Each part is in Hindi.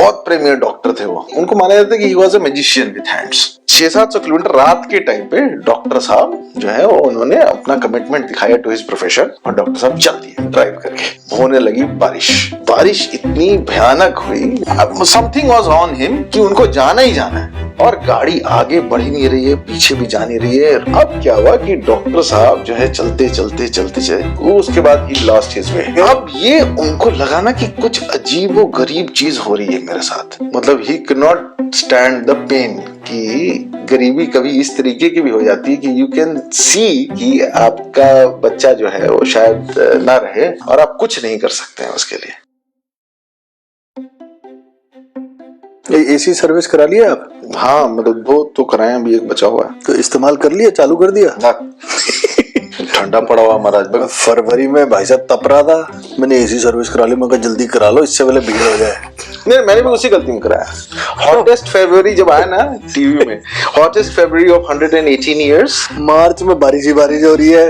बहुत प्रीमियर डॉक्टर थे वो। उनको माना जाता है कि he was a magician with hands. 600-700 kilometre रात के टाइम पे डॉक्टर साहब जो है वो उन्होंने अपना कमिटमेंट दिखाया टू हिज प्रोफेशन और डॉक्टर साहब चल दिए ड्राइव करके। होने लगी बारिश। बारिश इतनी भयानक हुई, समथिंग वाज ऑन हिम कि उनको जाना ही जाना है और गाड़ी आगे बढ़ ही नहीं रही है, पीछे भी जा नहीं रही है। अब क्या हुआ कि डॉक्टर साहब जो है चलते चलते उसके बाद ही लॉस्ट हिज वे। अब ये उनको लगा ना कि कुछ अजीब व गरीब चीज हो रही है मेरे साथ, मतलब he can not stand the pain कि गरीबी कभी इस तरीके की भी हो जाती है कि यू कैन सी कि आपका बच्चा जो है वो शायद ना रहे और आप कुछ नहीं कर सकते हैं उसके लिए। एसी सर्विस करा लिया आप? हाँ मतलब वो तो कराए, अभी एक बचा हुआ है। तो इस्तेमाल कर लिया, चालू कर दिया? ठंडा पड़ा हुआ महाराज। फरवरी में भाई साहब तप रहा था, मैंने एसी सर्विस करा ली, मैं कहा जल्दी करा लो इससे पहले भीड़ हो जाए। नहीं, मैंने भी उसी गलती में कराया। हॉटेस्ट फरवरी जब आया ना टीवी में, हॉटेस्ट फरवरी ऑफ 118 इयर्स। मार्च में बारिश ही बारिश हो रही है,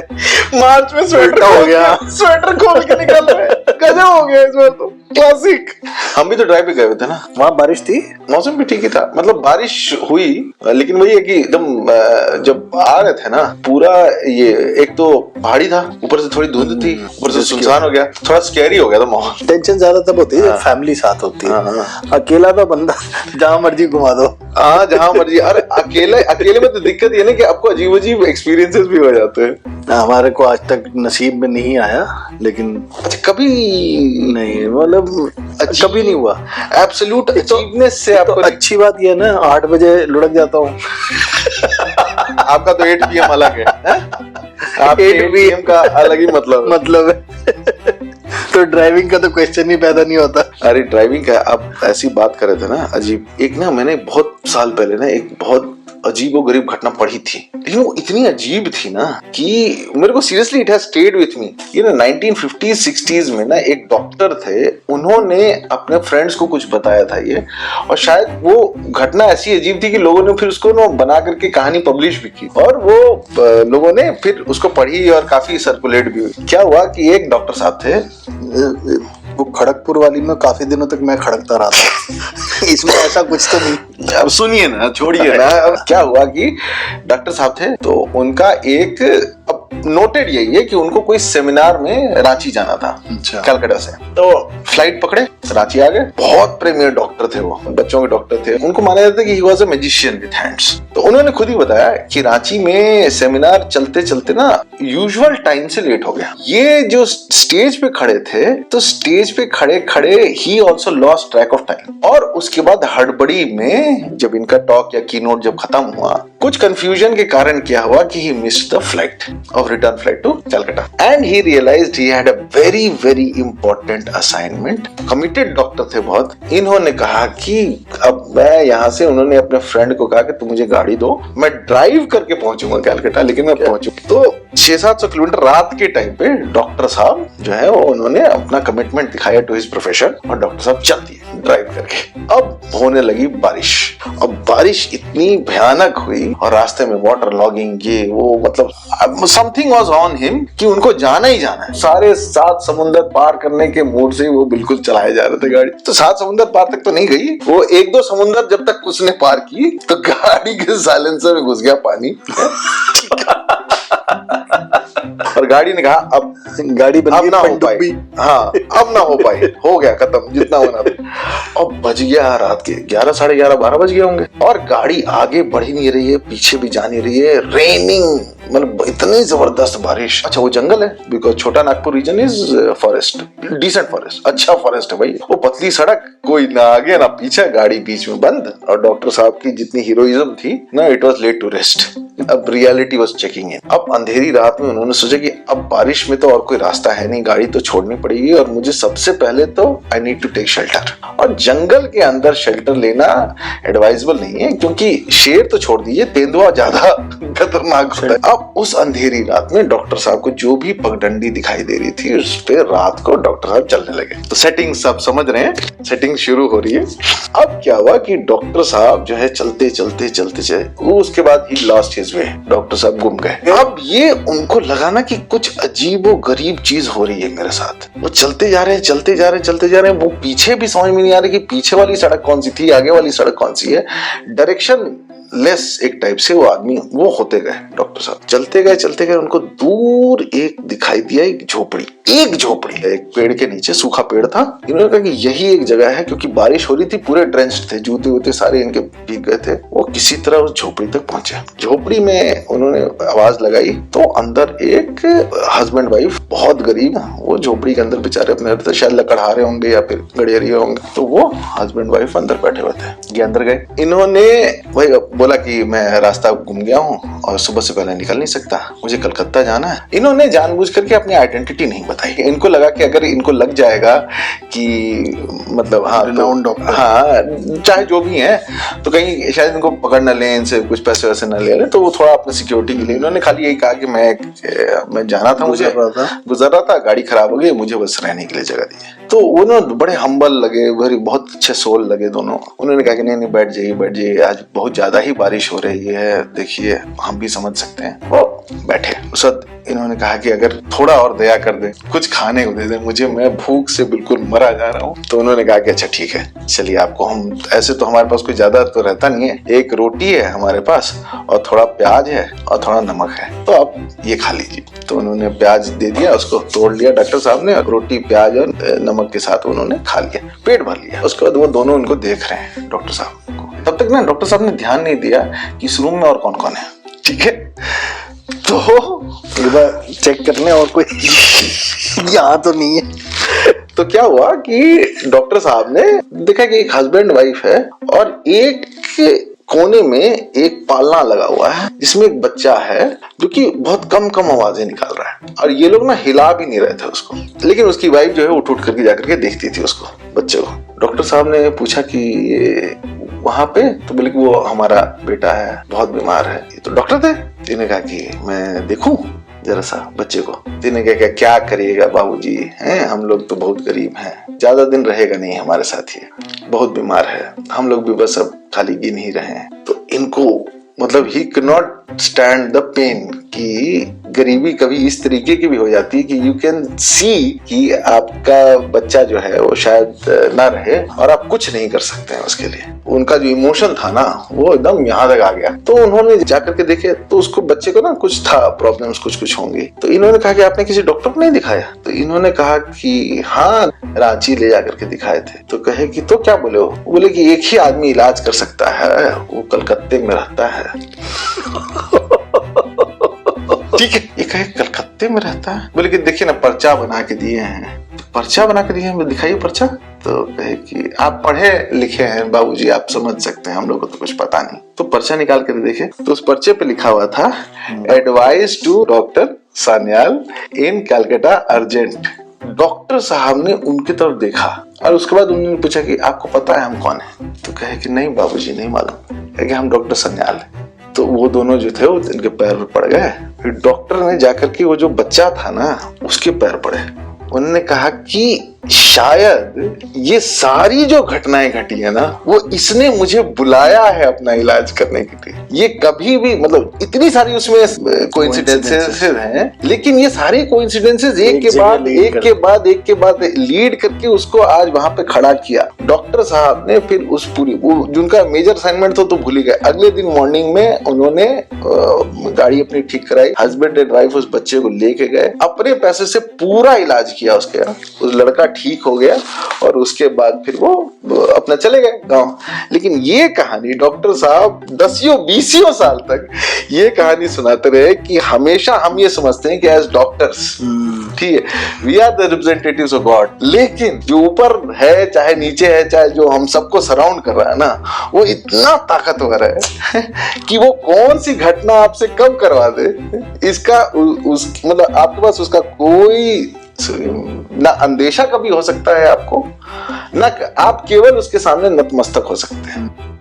मार्च में स्वेटर हो गया, स्वेटर खोल के निकल रहे, गजब हो गया इस बार तो, क्लासिक। हम भी तो ड्राइव पे गए हुए थे ना, वहाँ बारिश थी, मौसम भी ठीक ही था, मतलब बारिश हुई लेकिन वही है कि एकदम जब आ रहे थे ना पूरा ये एक तो पहाड़ी था, ऊपर से थोड़ी धुंध थी, ऊपर से सुनसान हो गया, थोड़ा स्कैरी हो गया था माहौल। टेंशन ज्यादा तब होती है जब फैमिली साथ होती है। अकेला तो बंदा जहाँ मर्जी घुमा दो। हाँ जहाँ मर्जी। अरे अकेले में तो दिक्कत ये ना कि आपको अजीब अजीब एक्सपीरियंसेस भी हो जाते हैं। हमारे को आज तक नसीब में नहीं आया, लेकिन अच्छा कभी नहीं, मतलब कभी नहीं हुआ। एब्सोल्यूट अचीवनेस से आपको तो अच्छी बात ये है ना, 8 बजे लुढ़क जाता हूँ। आपका तो 8 PM अलग है, आप 8 PM का अलग ही मतलब है। तो ड्राइविंग का तो क्वेश्चन ही पैदा नहीं होता। अरे ड्राइविंग का आप ऐसी बात कर रहे थे ना अजीब, एक ना मैंने बहुत साल पहले ना एक बहुत अजीब और गरीब घटना पढ़ी थी, लेकिन वो इतनी अजीब थी ना कि मेरे को seriously it has stayed with me. ये ना 1950s-60s में ना एक डॉक्टर थे, उन्होंने अपने फ्रेंड्स को कुछ बताया था ये, और शायद वो घटना ऐसी अजीब थी कि लोगों ने फिर उसको ना बना करके कहानी पब्लिश भी की और वो लोगों ने फिर उसको पढ़ी और काफी सर्कुलेट भी हुई। क्या हुआ कि एक डॉक्टर साहब थे, वो खड़गपुर वाली में काफी दिनों तक मैं खड़कता रहा था। इसमें ऐसा कुछ तो नहीं। अब सुनिए ना, छोड़िए ना। अब क्या हुआ कि डॉक्टर साहब थे तो उनका एक, अब नोटेड यही है कि उनको कोई सेमिनार में रांची जाना था, अच्छा, कलकत्ता से, तो फ्लाइट पकड़े, रांची आ गए। बहुत प्रीमियर डॉक्टर थे वो, बच्चों के डॉक्टर थे। उनको माना जाता है कि he was a magician with hands. तो उन्होंने खुद ही बताया कि रांची में सेमिनार चलते चलते ना यूजुअल टाइम से लेट हो गया। ये जो स्टेज पे खड़े थे तो स्टेज पे खड़े खड़े he also lost track of time, और उसके बाद हड़बड़ी में जब इनका टॉक या कीनोट जब खत्म हुआ, कुछ कंफ्यूजन के कारण क्या हुआ कि he missed the flight of return flight to Calcutta and he realised he had a very very important assignment. Committed doctor थे बहुत। इन्होंने कहा कि अब मैं यहाँ से, उन्होंने अपने फ्रेंड को कहा कि तुम मुझे गाड़ी दो, मैं ड्राइव करके पहुंचूंगा कलकत्ता, लेकिन मैं पहुंचू। तो 600-700 किलोमीटर रात के टाइम पे डॉक्टर साहब जो है वो उन्होंने अपना कमिटमेंट दिखाया टू हिज प्रोफेशन और डॉक्टर साहब चल दिए ड्राइव करके। अब होने लगी बारिश। अब बारिश इतनी भयानक हुई और रास्ते में वाटर लॉगिंग ये वो, मतलब समथिंग वाज ऑन हिम कि उनको जाना ही जाना है। सारे 7 समुंदर पार करने के मूड से वो बिल्कुल चलाए जा रहे थे गाड़ी। तो 7 समुंदर पार तक तो नहीं गई वो, 1-2 समुंदर जब तक उसने पार की तो गाड़ी के साइलेंसर में घुस गया पानी। और गाड़ी ने कहा अब गाड़ी अब ना हो पाई, हाँ अब ना हो पाई, हो गया खत्म जितना होना था। अब बज गया रात के 11, साढ़े 11, 12 बज गए होंगे और गाड़ी आगे बढ़ ही नहीं रही है, पीछे भी जा नहीं रही है। रेनिंग, मतलब इतनी जबरदस्त बारिश। अच्छा वो जंगल है, because Chota Nagpur region is forest, decent forest, अच्छा फॉरेस्ट है भाई। वो पतली सड़क, कोई ना आगे ना पीछे, गाड़ी बीच में बंद। और डॉक्टर साहब की जितनी हीरोइज्म थी ना, it was late to rest. अब रियलिटी वाज चेकिंग इन। अब अंधेरी रात में उन्होंने सोचा कि अब बारिश में तो और कोई रास्ता है नहीं, गाड़ी तो छोड़नी पड़ेगी और मुझे सबसे पहले तो I need to take shelter. और जंगल के अंदर शेल्टर लेना एडवाइजेबल नहीं है, क्योंकि शेर तो छोड़ दीजिए, तेंदुआ ज्यादा खतरनाक होता है। अब उस अंधेरी रात में डॉक्टर साहब को जो भी पगडंडी दिखाई दे रही थी उस पे रात को डॉक्टर साहब चलने लगे। तो सेटिंग सब समझ रहे हैं, सेटिंग शुरू हो रही है। अब क्या हुआ कि डॉक्टर साहब जो है चलते चलते चलते चले, उसके बाद he lost his way, doctor साहब गुम गए। अब ये उनको लगा ना कि कुछ अजीबो गरीब चीज हो रही है मेरे साथ। वो चलते जा रहे हैं चलते जा रहे हैं चलते जा रहे हैं, वो पीछे भी समझ में नहीं आ रही कि पीछे वाली सड़क कौन सी थी, आगे वाली सड़क कौन सी है। डायरेक्शन लेस एक टाइप से वो आदमी वो होते गए। डॉक्टर साहब चलते गए, उनको दूर एक दिखाई दिया, एक झोपड़ी एक पेड़ के नीचे, सूखा पेड़ था। इन्होंने कहा कि यही एक जगह है, क्योंकि बारिश हो रही थी, पूरे ड्रेंच्ड थे, जूते वूते सारे इनके भीग गए थे। वो किसी तरह उस झोपड़ी तक पहुंचे। झोपड़ी में उन्होंने आवाज लगाई तो अंदर एक हस्बैंड वाइफ, बहुत गरीब, वो झोपड़ी के अंदर बेचारे अपने शायद लकड़हारे होंगे या फिर गड़ियरिये होंगे, तो वो हस्बैंड वाइफ अंदर बैठे हुए थे। ये अंदर गए, इन्होंने वही बोला कि मैं रास्ता घूम गया हूँ और सुबह से पहले निकल नहीं सकता, मुझे कलकत्ता जाना है। इन्होंने जानबूझ करके अपनी आइडेंटिटी नहीं बताई। इनको लगा कि अगर इनको लग जाएगा कि मतलब हाँ चाहे जो भी है, तो कहीं शायद इनको पकड़ न लें, इनसे कुछ पैसे वैसे न ले लें, तो वो थोड़ा अपने सिक्योरिटी के लिए इन्होंने खाली यही कहा कि मैं जाना था, मुझे गुजर रहा था, गाड़ी खराब हो गई, मुझे बस रहने के लिए जगह दी। तो उन्होंने बड़े हम्बल लगे, बहुत अच्छे सोल लगे दोनों। उन्होंने कहा कि नहीं बैठ जाइए, आज बहुत ज्यादा ही बारिश हो रही है, देखिए हम भी समझ सकते हैं। वो बैठे। उस वक्त इन्होंने कहा कि अगर थोड़ा और दया कर दे, कुछ खाने को दे दे मुझे, मैं भूख से बिल्कुल मरा जा रहा हूँ। तो उन्होंने कहा कि अच्छा ठीक है, चलिए आपको हम, ऐसे तो हमारे पास कोई ज्यादा तो रहता नहीं है, एक रोटी है हमारे पास और थोड़ा प्याज है और थोड़ा नमक है, तो आप ये खा लीजिए। तो उन्होंने प्याज दे दिया, उसको तोड़ लिया डॉक्टर साहब ने, रोटी प्याज और नमक के साथ उन्होंने खा लिया, पेट भर लिया। उसके बाद वो दोनों उनको देख रहे हैं डॉक्टर साहब को। तब तक ना डॉक्टर साहब ने ध्यान नहीं दिया कि इस रूम में और कौन कौन है। ठीक है, तो एक बार चेक करने और कोई यहाँ तो नहीं है। तो क्या हुआ कि डॉक्टर साहब ने देखा कि एक हस्बैंड वाइफ है और एक कोने में एक पालना लगा हुआ है जिसमें एक बच्चा है जो कि बहुत कम आवाजें निकाल रहा है, और ये लोग ना हिला भी नहीं रहे थे उसको, लेकिन उसकी वाइफ जो है उठ करके जाकर के देखती थी उसको, बच्चे को। डॉक्टर साहब ने पूछा कि ये वहां पे, तो बोले कि वो हमारा बेटा है, बहुत बीमार है। ये तो डॉक्टर थे। इन्होंने कहा कि मैं देखूं जरा सा बच्चे को। इन्होंने कहा क्या करिएगा बाबूजी, हैं हम लोग तो बहुत गरीब हैं, ज्यादा दिन रहेगा नहीं हमारे साथ, ये बहुत बीमार है, हम लोग भी बस अब खाली गिन ही रहे हैं। तो इनको मतलब he can not stand the pain कि गरीबी कभी इस तरीके की भी हो जाती है कि यू कैन सी कि आपका बच्चा जो है वो शायद ना रहे और आप कुछ नहीं कर सकते हैं उसके लिए। उनका जो इमोशन था ना वो एकदम यहाँ तक आ गया। तो उन्होंने जाकर के देखे तो उसको बच्चे को ना कुछ था प्रॉब्लम्स, कुछ होंगी। तो इन्होंने कहा कि आपने किसी डॉक्टर को नहीं दिखाया? तो इन्होंने कहा कि हाँ रांची ले जाकर के दिखाए थे। तो कहे कि तो क्या बोले? वो बोले कि एक ही आदमी इलाज कर सकता है, वो कलकत्ते में रहता है। ठीक है, ये कहे कलकत्ते में रहता है? बोले कि देखिए ना पर्चा बना के दिए हैं। पर्चा बना के दिए हैं, दिखाइए पर्चा। तो कहे कि आप पढ़े लिखे हैं बाबूजी, आप समझ सकते हैं, हम लोग को तो कुछ पता नहीं। तो पर्चा निकाल कर देखे तो उस पर्चे पे लिखा हुआ था advice to doctor Sanyal in Calcutta urgent. Doctor साहब ने उनकी तरफ देखा और उसके बाद उन्होंने पूछा कि आपको पता है हम कौन है? तो कहे कि नहीं बाबूजी नहीं मालूम, कहे कि हम डॉक्टर सान्याल हैं। तो वो दोनों जो थे वो इनके पैर पर पड़ गए। फिर डॉक्टर ने जाकर के वो जो बच्चा था ना उसके पैर पड़े। उन्होंने कहा कि शायद ये सारी जो घटनाएं घटी है ना वो इसने मुझे बुलाया है अपना इलाज करने के लिए। ये कभी भी मतलब इतनी सारी उसमें कोइंसिडेंसेस हैं, लेकिन ये सारे कोइंसिडेंसेस एक के बाद लीड करके उसको आज वहां पे खड़ा किया। डॉक्टर साहब ने फिर उस पूरी जिनका मेजर असाइनमेंट तो भूल ही गए। अगले दिन मॉर्निंग में उन्होंने गाड़ी अपनी ठीक कराई, हस्बैंड एंड वाइफ उस बच्चे को लेके गए, अपने पैसे से पूरा इलाज किया उसके। उस लड़का ठीक हो गया और उसके बाद फिर वो अपना चले गए गांव। लेकिन ये कहानी डॉक्टर साहब 10-20 साल तक ये कहानी सुनाते रहे कि हमेशा हम ये समझते हैं कि एज डॉक्टर्स ठीक है we are the representatives of God, लेकिन जो ऊपर है चाहे नीचे है चाहे जो हम सबको सराउंड कर रहा है ना वो इतना ताकतवर है कि वो कौन सी घटना आपसे कब करवा दे इसका मतलब आपके पास उसका कोई ना अंदेशा कभी हो सकता है आपको, ना आप केवल उसके सामने नतमस्तक हो सकते हैं।